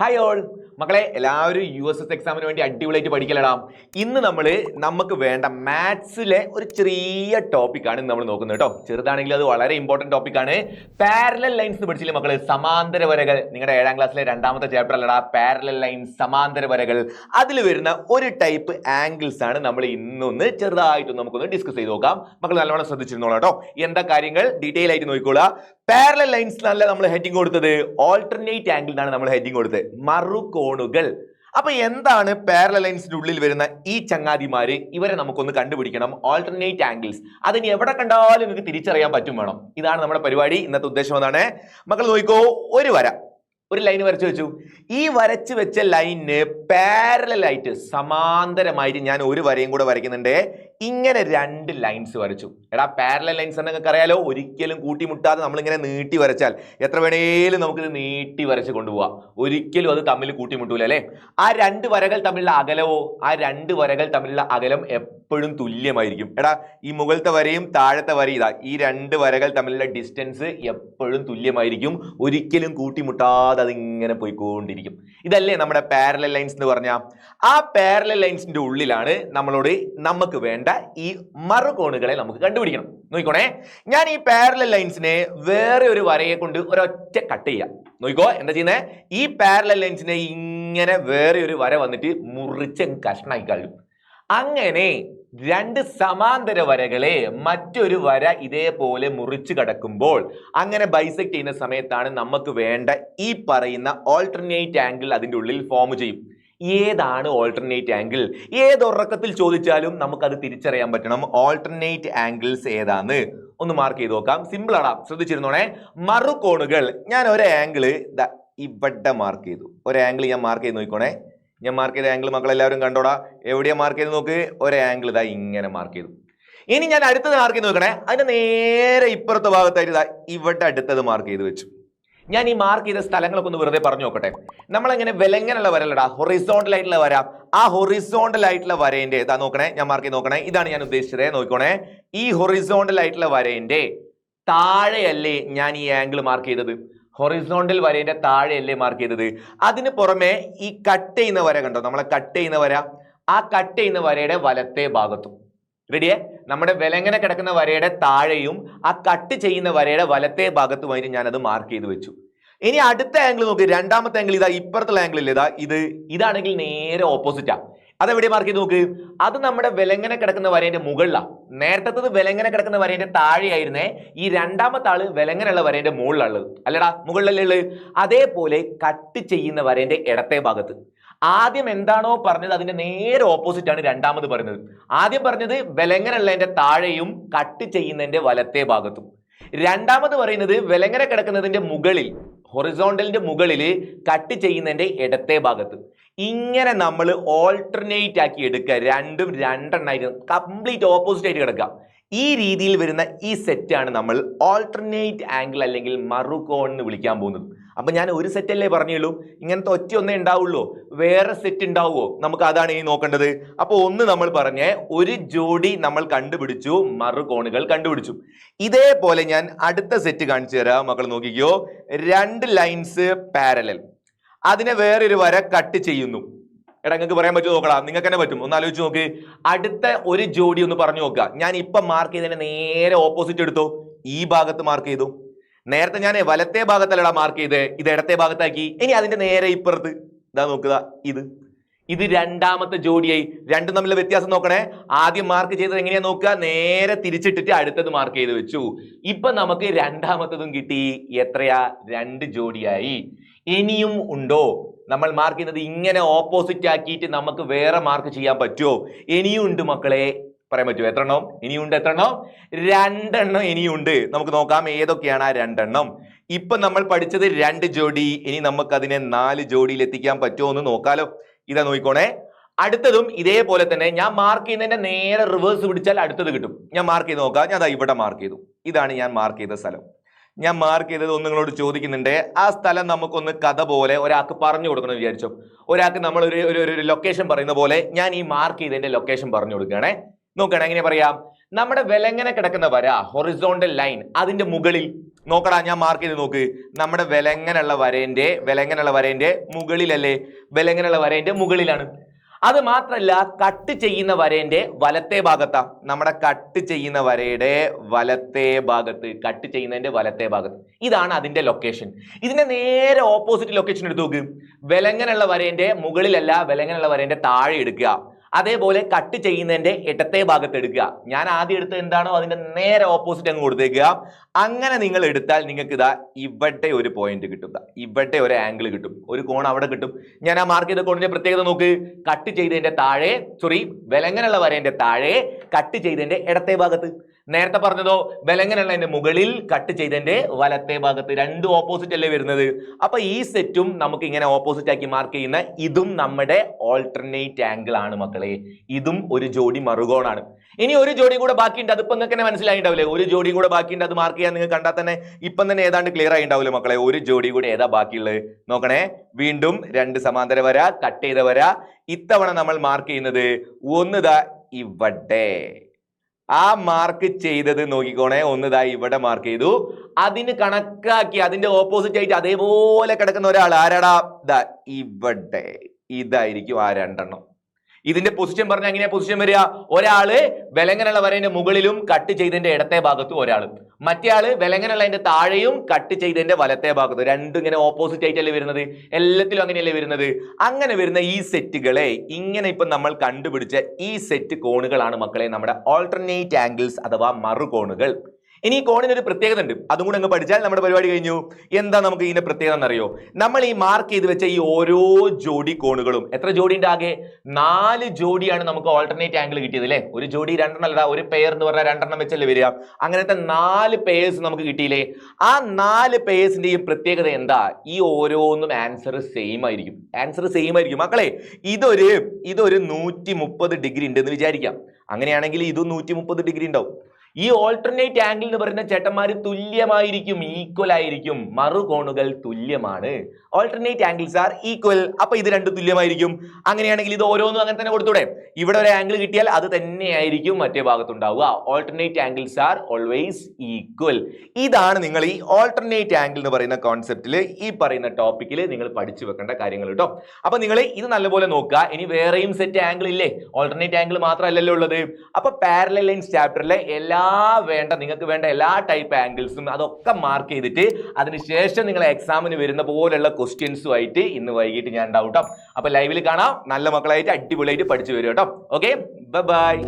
Hi all മക്കളെ, എല്ലാവരും USS എക്സാമിന് വേണ്ടി അടിപൊളിയായിട്ട് പഠിക്കലടാ. ഇന്ന് നമുക്ക് വേണ്ട മാത്സിലെ ഒരു ചെറിയ ടോപ്പിക്കാണ് നമ്മൾ നോക്കുന്നത് കേട്ടോ. ചെറുതാണെങ്കിൽ അത് വളരെ ഇമ്പോർട്ടന്റ് ടോപ്പിക്കാണ്. പാരലൽ ലൈൻസ് പഠിച്ചില്ലേ മക്കള്? സമാന്തര വരകൾ. നിങ്ങളുടെ 7ാം ക്ലാസ്സിലെ 2ാമത്തെ ചാപ്റ്റർ അല്ലടാ പാരലൽ ലൈൻസ്, സമാന്തര വരകൾ. അതിൽ വരുന്ന ഒരു ടൈപ്പ് ആംഗിൾസ് ആണ് നമ്മൾ ഇന്നൊന്ന് ചെറുതായിട്ട് നമുക്കൊന്ന് ഡിസ്കസ് ചെയ്ത് നോക്കാം. മക്കൾ നല്ലവണ്ണം ശ്രദ്ധിച്ചിരുന്നോളാം കേട്ടോ. എന്താ കാര്യങ്ങൾ ഡീറ്റെയിൽ ആയിട്ട് നോക്കിക്കോളാം. പാരലൽ ലൈൻസ് നല്ല നമ്മൾ ഹെഡിങ് കൊടുത്തത് ഓൾട്ടർനേറ്റ് ആംഗിൾ എന്നാണ് നമ്മൾ ഹെഡിങ് കൊടുത്തത്, മറുകോണുകൾ. അപ്പൊ എന്താണ് പാരലൽ ലൈൻസിന്റെ ഉള്ളിൽ വരുന്ന ഈ ചങ്ങാതിമാര്? ഇവരെ നമുക്കൊന്ന് കണ്ടുപിടിക്കണം. ഓൾട്ടർനേറ്റ് ആംഗിൾസ് അതിന് എവിടെ കണ്ടാലും നിങ്ങൾക്ക് തിരിച്ചറിയാൻ പറ്റും വേണം. ഇതാണ് നമ്മുടെ പരിപാടി. ഇന്നത്തെ ഉദ്ദേശം അതാണ്. മക്കൾ നോക്കിക്കോ, ഒരു ലൈൻ വരച്ചു വെച്ചു. ഈ വരച്ചു വെച്ച ലൈനിന് പാരലൽ ആയിട്ട് സമാന്തരമായിട്ട് ഞാൻ ഒരു വരയും കൂടെ വരയ്ക്കുന്നുണ്ട്. ഇങ്ങനെ 2 ലൈൻസ് വരച്ചു. എടാ പാരലൽ ലൈൻസ് എന്നൊക്കെ അറിയാലോ, ഒരിക്കലും കൂട്ടിമുട്ടാതെ നമ്മളിങ്ങനെ നീട്ടി വരച്ചാൽ എത്ര വേണേലും നമുക്കിത് നീട്ടി വരച്ച് കൊണ്ടുപോവാം. ഒരിക്കലും അത് തമ്മിൽ കൂട്ടിമുട്ടൂല അല്ലെ. ആ 2 വരകൾ തമ്മിലുള്ള അകലമോ, ആ 2 വരകൾ തമ്മിലുള്ള അകലം എപ്പോഴും തുല്യമായിരിക്കും. എടാ ഈ മുകളിലത്തെ വരയും താഴത്തെ വരയും ഇതാ, ഈ 2 വരകൾ തമ്മിലുള്ള ഡിസ്റ്റൻസ് എപ്പോഴും തുല്യമായിരിക്കും. ഒരിക്കലും കൂട്ടിമുട്ടാതെ അതിങ്ങനെ പോയിക്കൊണ്ടിരിക്കും. ഇതല്ലേ നമ്മുടെ പാരലൽ ലൈൻസ് എന്ന് പറഞ്ഞാൽ. ആ പാരലൽ ലൈൻസിന്റെ ഉള്ളിലാണ് നമുക്ക് വേണ്ട ഈ മറുകോണുകളെ നമുക്ക് കണ്ടുപിടിക്കണം. നോക്കിക്കോണേ, ഞാൻ ഈ പാരലൽ ലൈൻസിനെ വേറെ ഒരു വരയെ കൊണ്ട് ഒരൊറ്റ കട്ട് ചെയ്യാം. നോക്കിക്കോ എന്താ ചെയ്യുന്നത്? ഈ പാരലൽ ലൈൻസിനെ ഇങ്ങനെ വേറെ ഒരു വര വന്നിട്ട് മുറിച്ച് കഷ്ണായി കളയും. അങ്ങനെ 2 സമാന്തര വരകളെ മറ്റൊരു വര ഇതേപോലെ മുറിച്ചു കടക്കുമ്പോൾ, അങ്ങനെ ബൈസെക്ട് ചെയ്യുന്ന സമയത്താണ് നമുക്ക് വേണ്ട ഈ പറയുന്ന ഓൾട്ടർനേറ്റ് ആംഗിൾ അതിന്റെ ഉള്ളിൽ ഫോം ചെയ്യും. ഏതാണ് ഓൾട്ടർനേറ്റ് ആംഗിൾ? ഏതൊറക്കത്തിൽ ചോദിച്ചാലും നമുക്കത് തിരിച്ചറിയാൻ പറ്റണം. ഓൾട്ടർനേറ്റ് ആംഗിൾസ് ഏതാന്ന് ഒന്ന് മാർക്ക് ചെയ്ത് നോക്കാം. സിമ്പിൾ ആടാ, ശ്രദ്ധിച്ചിരുന്നോണേ. മറുകോണുകൾ ഞാൻ ഒരു ആംഗിള് ഇവിടെ മാർക്ക് ചെയ്തു. ഒരു ആംഗിൾ ഞാൻ മാർക്ക് ചെയ്ത് നോക്കണേ. ഞാൻ മാർക്ക് ചെയ്ത ആംഗിൾ മക്കളെല്ലാവരും കണ്ടോടാ. എവിടെയാ മാർക്ക് ചെയ്ത് നോക്ക്? ഒരു ആംഗിൾ ഇതാ ഇങ്ങനെ മാർക്ക് ചെയ്തു. ഇനി ഞാൻ അടുത്തത് മാർക്ക് ചെയ്ത് നോക്കണേ. അതിന്റെ നേരെ ഇപ്പുറത്തെ ഭാഗത്തായിട്ട് ഇവിടെ അടുത്തത് മാർക്ക് ചെയ്ത് വെച്ചു. ഞാൻ ഈ മാർക്ക് ചെയ്ത സ്ഥലങ്ങളൊക്കെ ഒന്ന് വെറുതെ പറഞ്ഞു നോക്കട്ടെ. നമ്മളെങ്ങനെ വിലങ്ങനുള്ള വരല്ലടാ, ഹൊറിസോണ്ടൽ ആയിട്ടുള്ള വര. ആ ഹൊറിസോണ്ടൽ ആയിട്ടുള്ള വരേന്റെ ഇതാ നോക്കണേ, ഞാൻ മാർക്ക് ചെയ്ത് നോക്കണേ. ഇതാണ് ഞാൻ ഉദ്ദേശിച്ചത്. നോക്കണേ, ഈ ഹൊറിസോണ്ടൽ ആയിട്ടുള്ള വരേന്റെ താഴെയല്ലേ ഞാൻ ഈ ആംഗിൾ മാർക്ക് ചെയ്തത്? ഹൊറിസോണ്ടൽ വരേന്റെ താഴെയല്ലേ മാർക്ക് ചെയ്തത്? അതിന് പുറമെ ഈ കട്ട് ചെയ്യുന്ന വര കണ്ടോ, നമ്മളെ കട്ട് ചെയ്യുന്ന വര, ആ കട്ട് ചെയ്യുന്ന വരയുടെ വലത്തെ ഭാഗത്തും. റെഡിയേ? നമ്മുടെ വിലങ്ങനെ കിടക്കുന്ന വരയുടെ താഴെയും ആ കട്ട് ചെയ്യുന്ന വരയുടെ വലത്തെ ഭാഗത്തുമായിട്ട് ഞാനത് മാർക്ക് ചെയ്ത് വെച്ചു. ഇനി അടുത്ത ആംഗിൾ നോക്ക്, 2ാമത്തെ ആംഗിൾ ഇതാ ഇപ്പുറത്തുള്ള ആംഗിൾ ഇല്ലേ, ഇതാണെങ്കിൽ നേരെ ഓപ്പോസിറ്റാ. അതെവിടെ മാർക്ക് ചെയ്ത് നോക്ക്? അത് നമ്മുടെ വിലങ്ങനെ കിടക്കുന്ന വരേന്റെ മുകളിലാണ്. നേരത്തത് വിലങ്ങനെ കിടക്കുന്ന വരേന്റെ താഴെയായിരുന്നേ. ഈ 2ാമത്തെ ആള് വിലങ്ങനെയുള്ള വരേന്റെ മുകളിലുള്ളത് അല്ലടാ, മുകളിലല്ലേ ഉള്ളത്. അതേപോലെ കട്ട് ചെയ്യുന്ന വരേന്റെ ഇടത്തെ ഭാഗത്ത്. ആദ്യം എന്താണോ പറഞ്ഞത് അതിന്റെ നേരെ ഓപ്പോസിറ്റ് ആണ് 2ാമത് പറഞ്ഞത്. ആദ്യം പറഞ്ഞത് വിലങ്ങനുള്ളതിന്റെ താഴെയും കട്ട് ചെയ്യുന്നതിന്റെ വലത്തെ ഭാഗത്തും. 2ാമത് പറയുന്നത് വിലങ്ങനെ കിടക്കുന്നതിന്റെ മുകളിൽ, ഹൊറിസോണ്ടലിന്റെ മുകളിൽ, കട്ട് ചെയ്യുന്നതിന്റെ ഇടത്തെ ഭാഗത്ത്. ഇങ്ങനെ നമ്മൾ ഓൾട്ടർനേറ്റ് ആക്കി എടുക്കുക. രണ്ടും രണ്ടെണ്ണായിട്ട് കംപ്ലീറ്റ് ഓപ്പോസിറ്റ് ആയിട്ട് കിടക്കുക. ഈ രീതിയിൽ വരുന്ന ഈ സെറ്റാണ് നമ്മൾ ഓൾട്ടർനേറ്റ് ആംഗിൾ അല്ലെങ്കിൽ മറുകോൺ എന്ന് വിളിക്കാൻ പോകുന്നത്. അപ്പൊ ഞാൻ ഒരു സെറ്റ് അല്ലേ പറഞ്ഞുള്ളൂ, ഇങ്ങനത്തെ ഒറ്റ ഒന്നേ ഉണ്ടാവുള്ളൂ. വേറെ സെറ്റ് ഉണ്ടാവുമോ? നമുക്ക് അതാണ് ഈ നോക്കേണ്ടത്. അപ്പൊ ഒന്ന് നമ്മൾ പറഞ്ഞ ഒരു ജോഡി നമ്മൾ കണ്ടുപിടിച്ചു, മറുകോണുകൾ കണ്ടുപിടിച്ചു. ഇതേപോലെ ഞാൻ അടുത്ത സെറ്റ് കാണിച്ചു തരാം. മക്കൾ നോക്കിക്കോ, 2 ലൈൻസ് പാരലൽ, അതിനെ വേറൊരു വര കട്ട് ചെയ്യുന്നു. എടാ നിങ്ങൾക്ക് പറയാൻ പറ്റുമോ നോക്കടാ? നിങ്ങൾക്ക് തന്നെ പറ്റും. ഒന്ന് ആലോചിച്ച് നോക്ക്. അടുത്ത ഒരു ജോഡി ഒന്ന് പറഞ്ഞു നോക്കുക. ഞാൻ ഇപ്പൊ മാർക്ക് ചെയ്തതിന്റെ നേരെ ഓപ്പോസിറ്റ് എടുത്തോ, ഈ ഭാഗത്ത് മാർക്ക് ചെയ്തു. നേരത്തെ ഞാൻ വലത്തെ ഭാഗത്തല്ലടാ മാർക്ക് ചെയ്ത്, ഇത് ഇടത്തെ ഭാഗത്താക്കി. ഇനി അതിന്റെ നേരെ ഇപ്പുറത്ത് ഇതാ നോക്കുക, ഇത് 2ാമത്തെ ജോഡിയായി. രണ്ടും തമ്മിലുള്ള വ്യത്യാസം നോക്കണേ. ആദ്യം മാർക്ക് ചെയ്തത് എങ്ങനെയാ നോക്കുക? നേരെ തിരിച്ചിട്ടിട്ട് അടുത്തത് മാർക്ക് ചെയ്ത് വെച്ചു. ഇപ്പൊ നമുക്ക് 2ാമത്തതും കിട്ടി. എത്രയാ? 2 ജോഡിയായി. ഇനിയും ഉണ്ടോ? നമ്മൾ മാർക്ക് ചെയ്യുന്നത് ഇങ്ങനെ ഓപ്പോസിറ്റ് ആക്കിയിട്ട് നമുക്ക് വേറെ മാർക്ക് ചെയ്യാൻ പറ്റുമോ? ഇനിയും ഉണ്ട് മക്കളെ. പറയാൻ പറ്റുമോ? എത്രണ്ണം ഇനിയുണ്ട്? എത്രണ്ണം? 2 എണ്ണം ഇനിയുണ്ട്. നമുക്ക് നോക്കാം ഏതൊക്കെയാണ് ആ 2 എണ്ണം. ഇപ്പൊ നമ്മൾ പഠിച്ചത് 2 ജോഡി. ഇനി നമുക്ക് അതിനെ 4 ജോഡിയിൽ എത്തിക്കാൻ പറ്റുമോ എന്ന് നോക്കാലോ. ഇതാ നോക്കിക്കോണേ. അടുത്തതും ഇതേപോലെ തന്നെ ഞാൻ മാർക്ക് ചെയ്യുന്നതിന്റെ നേരെ റിവേഴ്സ് പിടിച്ചാൽ അടുത്തത് കിട്ടും. ഞാൻ മാർക്ക് ചെയ്ത് നോക്കാം. ഞാൻ ഇവിടെ മാർക്ക് ചെയ്തു. ഇതാണ് ഞാൻ മാർക്ക് ചെയ്ത സ്ഥലം. ഞാൻ മാർക്ക് ചെയ്തത് ഒന്ന് നിങ്ങളോട് ചോദിക്കുന്നുണ്ട്. ആ സ്ഥലം നമുക്കൊന്ന് കഥ പോലെ ഒരാൾക്ക് പറഞ്ഞു കൊടുക്കണം വിചാരിച്ചോ. ഒരാൾക്ക് നമ്മൾ ഒരു ലൊക്കേഷൻ പറയുന്ന പോലെ ഞാൻ ഈ മാർക്ക് ചെയ്തതിന്റെ ലൊക്കേഷൻ പറഞ്ഞു കൊടുക്കുകയാണേ. നോക്കണം എങ്ങനെ പറയാം, നമ്മുടെ വിലങ്ങനെ കിടക്കുന്ന വര ഹൊറിസോണ്ടൽ ലൈൻ അതിന്റെ മുകളിൽ നോക്കടാ, ഞാൻ മാർക്ക് ചെയ്ത് നോക്ക്. നമ്മുടെ വിലങ്ങനുള്ള വരേന്റെ മുകളിലല്ലേ? വിലങ്ങനുള്ള വരേന്റെ മുകളിലാണ്. അത് മാത്രല്ല, കട്ട് ചെയ്യുന്ന വരേന്റെ വലത്തെ ഭാഗത്താ. നമ്മുടെ കട്ട് ചെയ്യുന്ന വരയുടെ ചെയ്യുന്നതിന്റെ വലത്തെ ഭാഗത്ത് ഇതാണ് അതിന്റെ ലൊക്കേഷൻ. ഇതിന്റെ നേരെ ഓപ്പോസിറ്റ് ലൊക്കേഷൻ എടുത്തു നോക്ക്. വിലങ്ങനുള്ള വരേന്റെ മുകളിലല്ല, വിലങ്ങനുള്ള വരേന്റെ താഴെ എടുക്കുക. അതേപോലെ കട്ട് ചെയ്യുന്നതിന്റെ ഇടത്തെ ഭാഗത്ത് എടുക്കുക. ഞാൻ ആദ്യം എടുത്തത് എന്താണോ അതിന്റെ നേരെ ഓപ്പോസിറ്റ് അങ്ങ് കൊടുത്തേക്കുക. അങ്ങനെ നിങ്ങൾ എടുത്താൽ നിങ്ങൾക്ക് ഇതാ ഇവിടെ ഒരു പോയിന്റ് കിട്ടും, ഇവിടെ ഒരു ആംഗിൾ കിട്ടും, ഒരു കോൺ അവിടെ കിട്ടും. ഞാൻ ആ മാർക്ക് ചെയ്ത കോണിന്റെ പ്രത്യേകത നോക്ക്. കട്ട് ചെയ്തതിന്റെ താഴെ, വിലങ്ങനുള്ള വരേന്റെ താഴെ, കട്ട് ചെയ്തതിന്റെ ഇടത്തെ ഭാഗത്ത്. നേരത്തെ പറഞ്ഞതോ വിലങ്ങനുള്ളതിന്റെ മുകളിൽ, കട്ട് ചെയ്തതിന്റെ വലത്തെ ഭാഗത്ത്. രണ്ടും ഓപ്പോസിറ്റ് അല്ലേ വരുന്നത്. അപ്പൊ ഈ സെറ്റും നമുക്ക് ഇങ്ങനെ ഓപ്പോസിറ്റ് ആക്കി മാർക്ക് ചെയ്യുന്ന ഇതും നമ്മുടെ ഓൾട്ടർനേറ്റ് ആംഗിൾ ആണ് മക്കളെ. ഇതും ഒരു ജോഡി മറുകോണാണ്. ഇനി ഒരു ജോഡി കൂടെ ബാക്കിയുണ്ട്. അതിപ്പോ നിങ്ങൾക്ക് തന്നെ മനസ്സിലായിണ്ടാവില്ലേ? ഒരു ജോഡി കൂടെ ബാക്കിയുണ്ട്. അത് മാർക്ക് ചെയ്യാൻ നിങ്ങൾക്ക് കണ്ടാൽ തന്നെ ഇപ്പം തന്നെ ഏതാണ്ട് ക്ലിയർ ആയിണ്ടാവില്ലേ മക്കളെ? ഒരു ജോഡി കൂടെ ഏതാ ബാക്കിയുള്ളത് നോക്കണേ. വീണ്ടും രണ്ട് സമാന്തര വര, കട്ട് ചെയ്ത വര. ഇത്തവണ നമ്മൾ മാർക്ക് ചെയ്യുന്നത് ഒന്നിതാ ഇവിടെ. ആ മാർക്ക് ചെയ്തത് നോക്കിക്കോണേ, ഒന്നിതാ ഇവിടെ മാർക്ക് ചെയ്തു. അതിന് കണക്കാക്കി അതിന്റെ ഓപ്പോസിറ്റ് ആയിട്ട് അതേപോലെ കിടക്കുന്ന ഒരാൾ ആരാടാ? ഇവിടെ. ഇതായിരിക്കും ആ രണ്ടെണ്ണം. ഇതിന്റെ പൊസിഷൻ പറഞ്ഞാൽ എങ്ങനെയാ പൊസിഷൻ വരിക? ഒരാള് വിലങ്ങനുള്ള വരേന്റെ മുകളിലും കട്ട് ചെയ്തതിന്റെ ഇടത്തെ ഭാഗത്തും ഒരാള്, മറ്റേ ആള് വിലങ്ങനുള്ളതിന്റെ താഴെയും കട്ട് ചെയ്തതിന്റെ വലത്തെ ഭാഗത്തും. രണ്ടും ഇങ്ങനെ ഓപ്പോസിറ്റ് ആയിട്ടല്ലേ വരുന്നത്? എല്ലാത്തിലും അങ്ങനെയല്ലേ വരുന്നത്? അങ്ങനെ വരുന്ന ഈ സെറ്റുകളെ ഇങ്ങനെ ഇപ്പൊ നമ്മൾ കണ്ടുപിടിച്ച ഈ സെറ്റ് കോണുകളാണ് മക്കളെ നമ്മുടെ ഓൾട്ടർനേറ്റ് ആംഗിൾസ് അഥവാ മറുകോണുകൾ. ഇനി ഈ കോണിന് ഒരു പ്രത്യേകത ഉണ്ട്, അതും കൂടെ അങ്ങ് പഠിച്ചാൽ നമ്മുടെ പരിപാടി കഴിഞ്ഞു. എന്താ നമുക്ക് ഇതിന്റെ പ്രത്യേകത എന്നറിയോ? നമ്മൾ ഈ മാർക്ക് ചെയ്ത് വെച്ച ഈ ഓരോ ജോഡി കോണുകളും, എത്ര ജോഡിന്റെ ആകെ? 4 ജോഡിയാണ് നമുക്ക് ഓൾട്ടർനേറ്റ് ആംഗിൾ കിട്ടിയത് അല്ലേ? ഒരു ജോഡി രണ്ടെണ്ണം അല്ല, ഒരു പെയർ എന്ന് പറഞ്ഞാൽ രണ്ടെണ്ണം വെച്ചല്ലേ വരിക. അങ്ങനത്തെ 4 പെയേഴ്സ് നമുക്ക് കിട്ടിയില്ലേ? ആ 4 പെയേഴ്സിന്റെയും പ്രത്യേകത എന്താ? ഈ ഓരോന്നും ആൻസർ സെയിം ആയിരിക്കും മക്കളെ. ഇതൊരു 130 ഡിഗ്രി ഉണ്ട് എന്ന് വിചാരിക്കാം. അങ്ങനെയാണെങ്കിൽ ഇതും 130 ഡിഗ്രി ഉണ്ടാവും. ഈ ഓൾട്ടർനേറ്റ് ആംഗിൾ എന്ന് പറയുന്ന ചേട്ടന്മാര് തുല്യമായിരിക്കും, ഈക്വൽ ആയിരിക്കും. മറുകോണുകൾ തുല്യമാണ്. Alternate angles R equal. അപ്പൊ ഇത് രണ്ടും തുല്യമായിരിക്കും. അങ്ങനെയാണെങ്കിൽ ഇത് ഓരോന്നും അങ്ങനെ തന്നെ കൊടുത്തൂടെ? ഇവിടെ ഒരു ആംഗിൾ കിട്ടിയാൽ അത് തന്നെയായിരിക്കും മറ്റേ ഭാഗത്തുണ്ടാവുക. Alternate angles are always equal. ഇതാണ് നിങ്ങൾ ഈ ഓൾട്ടർനേറ്റ് ആംഗിൾ എന്ന് പറയുന്ന കോൺസെപ്റ്റിൽ, ഈ പറയുന്ന ടോപ്പിക്കിൽ നിങ്ങൾ പഠിച്ചു വെക്കേണ്ട കാര്യങ്ങൾ കേട്ടോ. അപ്പൊ നിങ്ങൾ ഇത് നല്ലപോലെ നോക്കുക. ഇനി വേറെയും സെറ്റ് ആംഗിൾ ഇല്ലേ? ഓൾട്ടർനേറ്റ് ആംഗിൾ മാത്രമല്ലല്ലോ ഉള്ളത്. അപ്പൊ പാരലൽ ലൈൻസ് ചാപ്റ്ററിലെ നിങ്ങൾക്ക് വേണ്ട എല്ലാ ടൈപ്പ് ആംഗിൾസും അതൊക്കെ മാർക്ക് ചെയ്തിട്ട് അതിനുശേഷം നിങ്ങൾ എക്സാമിന് വരുന്ന പോലുള്ള ക്വസ്റ്റ്യൻസുമായിട്ട് ഇന്ന് വൈകിട്ട് ഞാൻ ഉണ്ടാവും കേട്ടോ. അപ്പൊ ലൈവിൽ കാണാം. നല്ല മക്കളായിട്ട് അടിപൊളിയായിട്ട് പഠിച്ചു വരും കേട്ടോ. Okay, by.